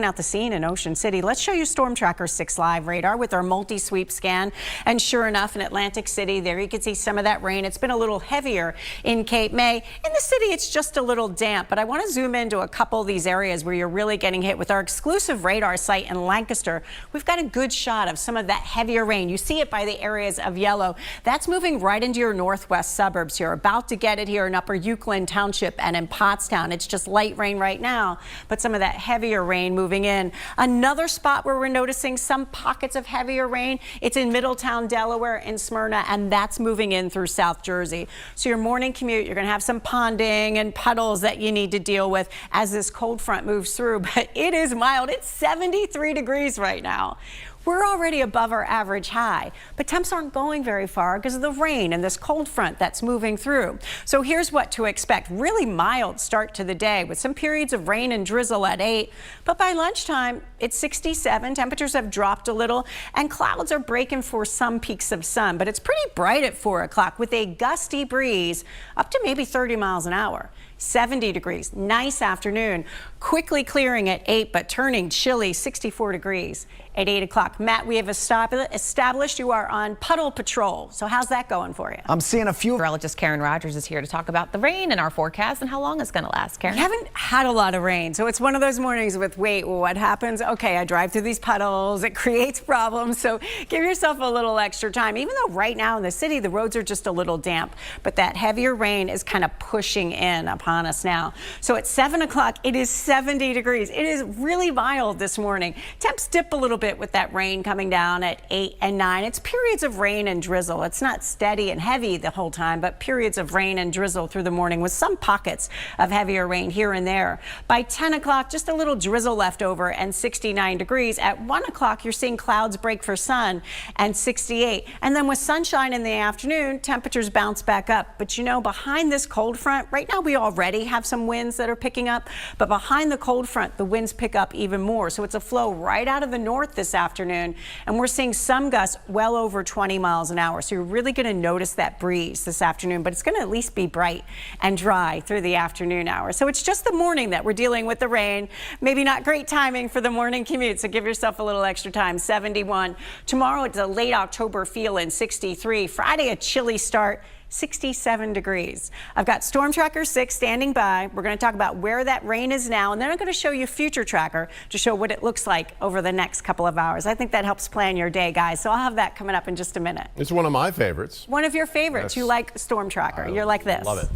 out the scene in Ocean City. Let's show you Storm Tracker 6 live radar with our multi-sweep scan. And sure enough, in Atlantic City, there you can see some of that rain. It's been a little heavier in Cape May. In the city, it's just a little damp, but I want to zoom into a couple of these areas where you're really getting hit with our exclusive radar site in Lancaster. We've got a good shot of some of that heavier rain. You see it by the areas of yellow. That's moving right into your northwest suburbs. You're about to get it here in Upper Euclid Township and in Pottstown. It's just light rain right now, but some of that heavier rain moving in. Another spot where we're noticing some pockets of heavier rain, it's in Middletown, Delaware, and Smyrna, and that's moving in through South Jersey. So your morning commute, you're going to have some ponding and puddles that you need to deal with as this cold front moves through, but it is mild. It's 73 degrees right now. We're already above our average high, but temps aren't going very far because of the rain and this cold front that's moving through. So here's what to expect. Really mild start to the day with some periods of rain and drizzle at 8, but by lunchtime, it's 67. Temperatures have dropped a little and clouds are breaking for some peaks of sun, but it's pretty bright at 4 o'clock with a gusty breeze up to maybe 30 miles an hour. 70 degrees, nice afternoon, quickly clearing at 8, but turning chilly, 64 degrees at 8 o'clock. Matt, we have established you are on puddle patrol. So how's that going for you? I'm seeing a few. Meteorologist Karen Rogers is here to talk about the rain and our forecast and how long it's going to last. Karen? We haven't had a lot of rain, so it's one of those mornings with, wait, well, what happens? Okay, I drive through these puddles. It creates problems, so give yourself a little extra time. Even though right now in the city, the roads are just a little damp, but that heavier rain is kind of pushing in upon us now. So at 7 o'clock, it is 70 degrees. It is really mild this morning. Temps dip a little bit with that rain coming down at 8 and 9. It's periods of rain and drizzle. It's not steady and heavy the whole time, but periods of rain and drizzle through the morning with some pockets of heavier rain here and there. By 10 o'clock, just a little drizzle left over and 69 degrees. At 1 o'clock, you're seeing clouds break for sun and 68. And then with sunshine in the afternoon, temperatures bounce back up. But you know, behind this cold front, right now we already have some winds that are picking up, but behind the cold front, the winds pick up even more. So it's a flow right out of the north this afternoon, and we're seeing some gusts well over 20 miles an hour. So you're really going to notice that breeze this afternoon, but it's going to at least be bright and dry through the afternoon hours. So it's just the morning that we're dealing with the rain. Maybe not great timing for the morning commute, so give yourself a little extra time. 71. Tomorrow it's a late October feel in 63. Friday, a chilly start. 67 degrees. I've got Storm Tracker 6 standing by. We're going to talk about where that rain is now, and then I'm going to show you Future Tracker to show what it looks like over the next couple of hours. I think that helps plan your day, guys. So I'll have that coming up in just a minute. It's one of my favorites. One of your favorites. Yes. You like Storm Tracker. You're like this. Love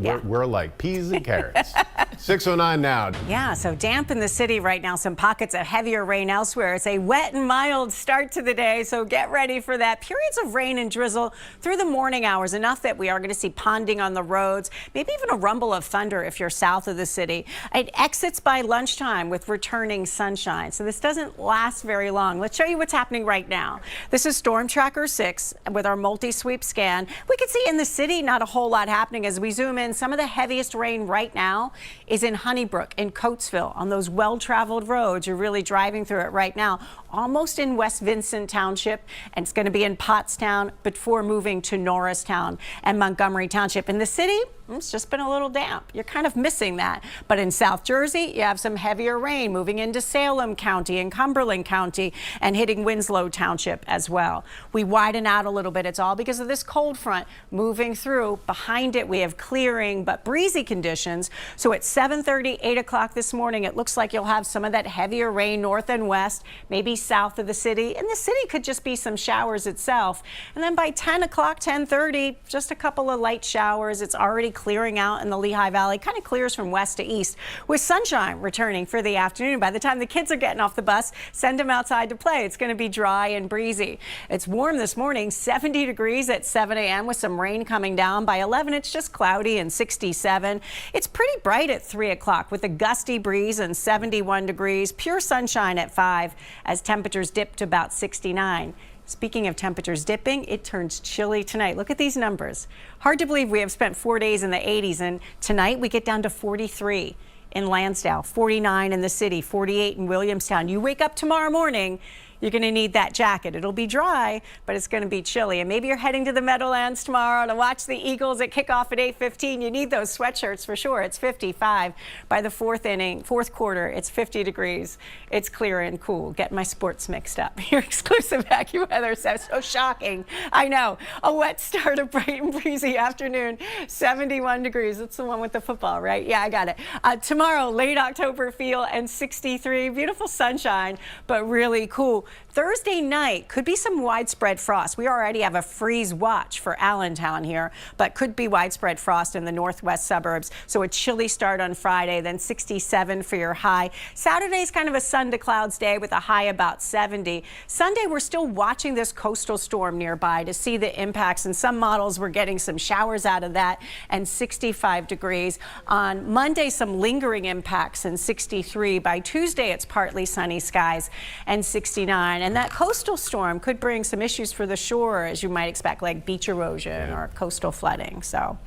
it. We're like peas and carrots. 6:09 now. Yeah, so damp in the city right now. Some pockets of heavier rain elsewhere. It's a wet and mild start to the day, so get ready for that. Periods of rain and drizzle through the morning hours. Enough that we are going to see ponding on the roads, maybe even a rumble of thunder if you're south of the city. It exits by lunchtime with returning sunshine. So this doesn't last very long. Let's show you what's happening right now. This is Storm Tracker 6 with our multi-sweep scan. We can see in the city not a whole lot happening as we zoom in. Some of the heaviest rain right now is in Honeybrook, in Coatesville, on those well-traveled roads. You're really driving through it right now, almost in West Vincent Township, and it's going to be in Pottstown before moving to Norristown and Montgomery Township. In the city, it's just been a little damp. You're kind of missing that. But in South Jersey, you have some heavier rain moving into Salem County and Cumberland County and hitting Winslow Township as well. We widen out a little bit. It's all because of this cold front moving through. Behind it, we have clearing but breezy conditions. So at 7:30, 8 o'clock this morning, it looks like you'll have some of that heavier rain north and west, maybe south of the city. And the city could just be some showers itself. And then by 10 o'clock, 10:30, just a couple of light showers. It's already clearing out in the Lehigh Valley, kind of clears from west to east with sunshine returning for the afternoon. By the time the kids are getting off the bus, send them outside to play. It's going to be dry and breezy. It's warm this morning, 70 degrees at 7 a.m. with some rain coming down. By 11, it's just cloudy and 67. It's pretty bright at 3 o'clock with a gusty breeze and 71 degrees. Pure sunshine at 5 as temperatures dip to about 69. Speaking of temperatures dipping, it turns chilly tonight. Look at these numbers. Hard to believe we have spent 4 days in the 80s, and tonight we get down to 43 in Lansdale, 49 in the city, 48 in Williamstown. You wake up tomorrow morning, you're going to need that jacket. It'll be dry, but it's going to be chilly. And maybe you're heading to the Meadowlands tomorrow to watch the Eagles at kickoff at 8:15. You need those sweatshirts for sure. It's 55 by the fourth quarter. It's 50 degrees. It's clear and cool. Get my sports mixed up. Your exclusive AccuWeather says, so shocking. I know. A wet start, a bright and breezy afternoon. 71 degrees. That's the one with the football, right? Yeah, I got it. Tomorrow, late October feel and 63. Beautiful sunshine, but really cool. Thursday night could be some widespread frost. We already have a freeze watch for Allentown here, but could be widespread frost in the northwest suburbs. So a chilly start on Friday, then 67 for your high. Saturday's kind of a sun to clouds day with a high about 70. Sunday, we're still watching this coastal storm nearby to see the impacts, and some models we're getting some showers out of that, and 65 degrees. On Monday, some lingering impacts and 63. By Tuesday, it's partly sunny skies and 69. And that coastal storm could bring some issues for the shore, as you might expect, like beach erosion or coastal flooding. So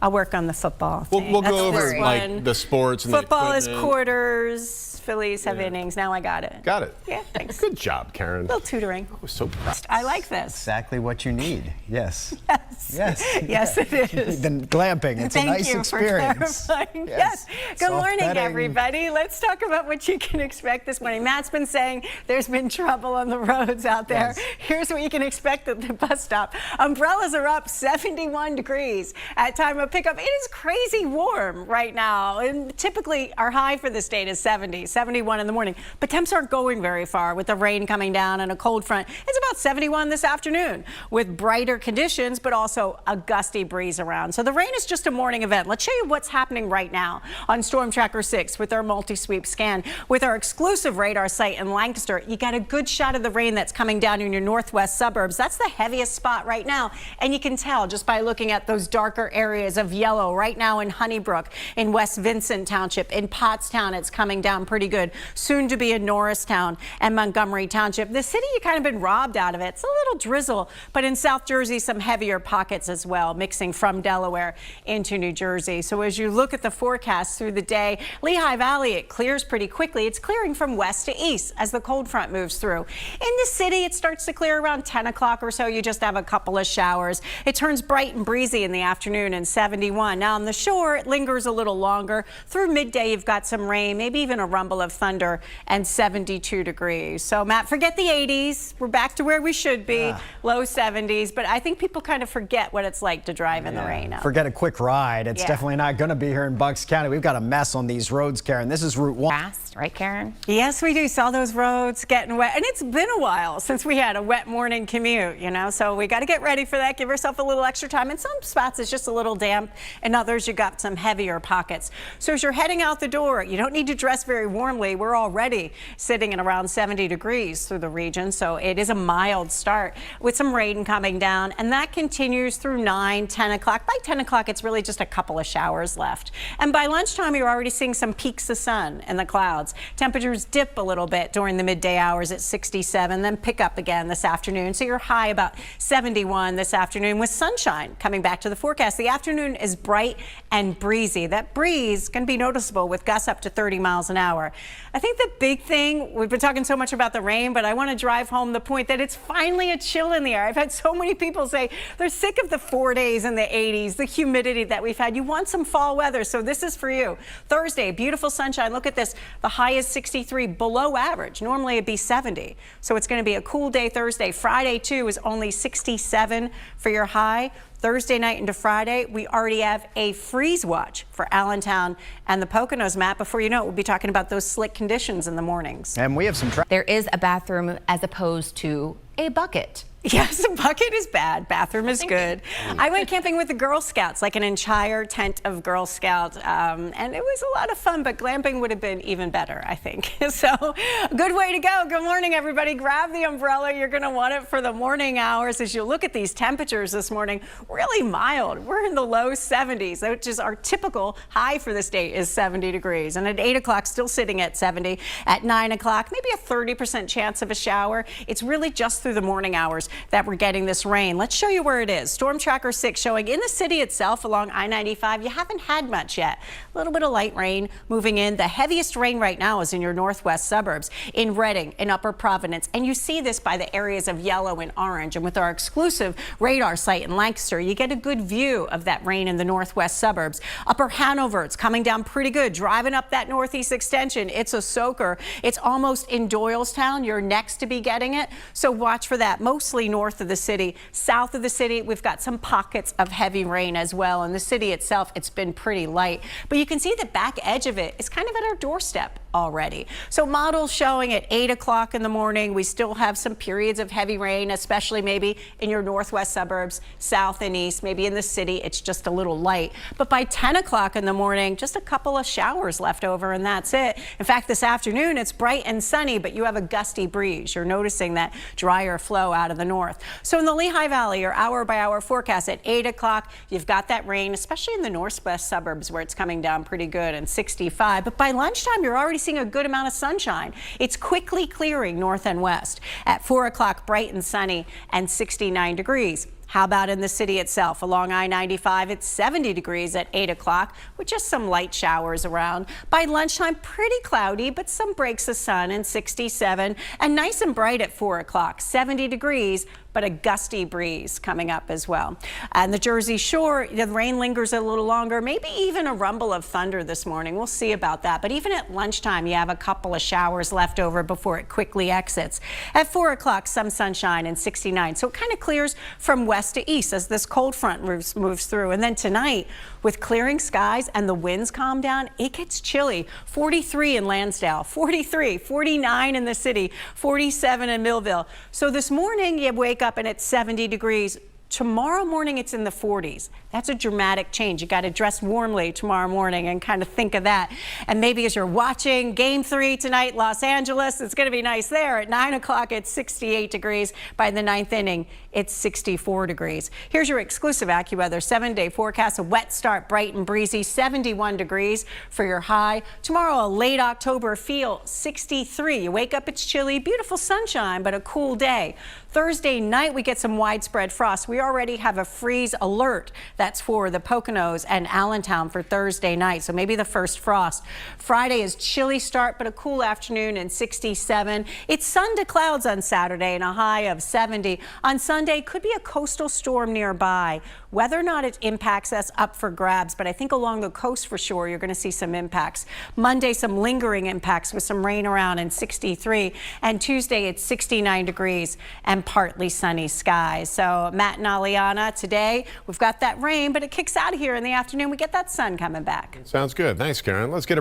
I'll work on the football thing. We'll go over like the sports and football the is quarters. Phillies have innings. Now I got it. Got it. Yeah, thanks. Good job, Karen. A little tutoring. I was so proud. I like this. Exactly what you need. Yes. Yes. Yes. Yes, it is. Then glamping. It's a nice experience. For clarifying. Yes. Good Soft morning, bedding. everybody. Let's talk about what you can expect this morning. Matt's been saying there's been trouble on the roads out there. Yes. Here's what you can expect at the bus stop. Umbrellas are up 71 degrees at time of pickup. It is crazy warm right now. And typically our high for this date is 70, 71 in the morning. But temps aren't going very far with the rain coming down and a cold front. It's about 71 this afternoon with brighter conditions, but also a gusty breeze around. So the rain is just a morning event. Let's show you what's happening right now on Storm Tracker 6 with our multi-sweep scan. With our exclusive radar site in Lancaster, you got a good shot of the rain that's coming down in your northwest suburbs. That's the heaviest spot right now. And you can tell just by looking at those darker areas of yellow right now in Honeybrook, in West Vincent Township, in Pottstown, it's coming down pretty good. Soon to be in Norristown and Montgomery Township. The city, you kind of been robbed out of it. It's a little drizzle, but in South Jersey, some heavier pockets as well, mixing from Delaware into New Jersey. So as you look at the forecast through the day, Lehigh Valley, it clears pretty quickly. It's clearing from west to east as the cold front moves through. In the city, it starts to clear around 10 o'clock or so. You just have a couple of showers. It turns bright and breezy in the afternoon and 71. Now on the shore, it lingers a little longer. Through midday, you've got some rain, maybe even a rumble of thunder, and 72 degrees. So Matt, forget the 80s. We're back to where we should be, low 70s. But I think people kind of forget what it's like to drive in the rain. Forget a quick ride. It's definitely not going to be here in Bucks County. We've got a mess on these roads, Karen. This is Route 1. Fast, right, Karen? Yes, we do. Saw those roads getting wet. And it's been a while since we had a wet morning commute, you know, so we got to get ready for that. Give yourself a little extra time. In some spots, it's just a little damp. In others, you got some heavier pockets. So as you're heading out the door, you don't need to dress very warmly. We're already sitting at around 70 degrees through the region. So it is a mild start with some rain coming down. And that continues through 9, 10 o'clock. By 10 o'clock, it's really just a couple of showers left. And by lunchtime, you're already seeing some peaks of sun in the clouds. Temperatures dip a little bit during the midday hours at 67, then pick up again this afternoon. So you're high about 71 this afternoon with sunshine coming back to the forecast. The afternoon is bright and breezy. That breeze can be noticeable with gusts up to 30 miles an hour. I think the big thing, we've been talking so much about the rain, but I want to drive home the point that it's finally a chill in the air. I've had so many people say they're sick of the 4 days in the 80s, the humidity that we've had. You want some fall weather, so this is for you. Thursday, beautiful sunshine. Look at this. The high is 63, below average. Normally it'd be 70. So it's going to be a cool day Thursday. Friday, too, is only 67 for your high. Thursday night into Friday, we already have a freeze watch for Allentown and the Poconos. Matt, before you know it, we'll be talking about those slick conditions in the mornings. And we have some There is a bathroom as opposed to a bucket. Yes, a bucket is bad. Bathroom is good. I went camping with the Girl Scouts, like an entire tent of Girl Scouts, and it was a lot of fun, but glamping would have been even better, I think. So, good way to go. Good morning, everybody. Grab the umbrella. You're going to want it for the morning hours. As you look at these temperatures this morning, really mild. We're in the low 70s, which is our typical high for this day is 70 degrees. And at 8 o'clock, still sitting at 70. At 9 o'clock, maybe a 30% chance of a shower. It's really just through the morning hours. that we're getting this rain. Let's show you where it is. Storm Tracker 6 showing in the city itself along I-95. You haven't had much yet. A little bit of light rain moving in. The heaviest rain right now is in your northwest suburbs, in Reading, in Upper Providence. And you see this by the areas of yellow and orange. And with our exclusive radar site in Lancaster, you get a good view of that rain in the northwest suburbs. Upper Hanover, it's coming down pretty good. Driving up that northeast extension, it's a soaker. It's almost in Doylestown. You're next to be getting it. So watch for that. Mostly north of the city. South of the city, we've got some pockets of heavy rain as well. In the city itself, it's been pretty light. But you can see the back edge of it is kind of at our doorstep already. So models showing at 8 o'clock in the morning, we still have some periods of heavy rain, especially maybe in your northwest suburbs, south and east. Maybe in the city, it's just a little light. But by 10 o'clock in the morning, just a couple of showers left over, and that's it. In fact, this afternoon, it's bright and sunny, but you have a gusty breeze. You're noticing that drier flow out of the north. So in the Lehigh Valley, your hour-by-hour forecast at 8 o'clock, you've got that rain, especially in the northwest suburbs where it's coming down pretty good and 65. But by lunchtime, you're already seeing a good amount of sunshine. It's quickly clearing north and west. At 4 o'clock, bright and sunny and 69 degrees. How about in the city itself? Along I-95, it's 70 degrees at 8 o'clock with just some light showers around. By lunchtime, pretty cloudy, but some breaks of sun and 67. And nice and bright at 4 o'clock, 70 degrees, but a gusty breeze coming up as well. And the Jersey Shore, the rain lingers a little longer, maybe even a rumble of thunder this morning. We'll see about that. But even at lunchtime, you have a couple of showers left over before it quickly exits. At 4 o'clock, some sunshine and 69. So it kind of clears from west to east as this cold front moves through. And then tonight, with clearing skies and the winds calm down, it gets chilly. 43 in Lansdale, 43, 49 in the city, 47 in Millville. So this morning, you wake up and it's 70 degrees. Tomorrow morning, it's in the 40s. That's a dramatic change. You got to dress warmly tomorrow morning and kind of think of that. And maybe as you're watching Game 3 tonight, Los Angeles, it's going to be nice there. At 9 o'clock, it's 68 degrees. By the ninth inning, it's 64 degrees. Here's your exclusive AccuWeather 7-day forecast. A wet start, bright and breezy, 71 degrees for your high. Tomorrow, a late October feel, 63. You wake up, it's chilly, beautiful sunshine, but a cool day. Thursday night, we get some widespread frost. We already have a freeze alert. That's for the Poconos and Allentown for Thursday night, so maybe the first frost. Friday is chilly start, but a cool afternoon and 67. It's sun to clouds on Saturday and a high of 70. On Sunday, could be a coastal storm nearby. Whether or not it impacts us up for grabs, but I think along the coast for sure, you're going to see some impacts. Monday, some lingering impacts with some rain around and 63. And Tuesday, it's 69 degrees and partly sunny skies. So Matt and Aliana, today we've got that rain, but it kicks out of here in the afternoon. We get that sun coming back. Sounds good. Nice, Karen. Let's get a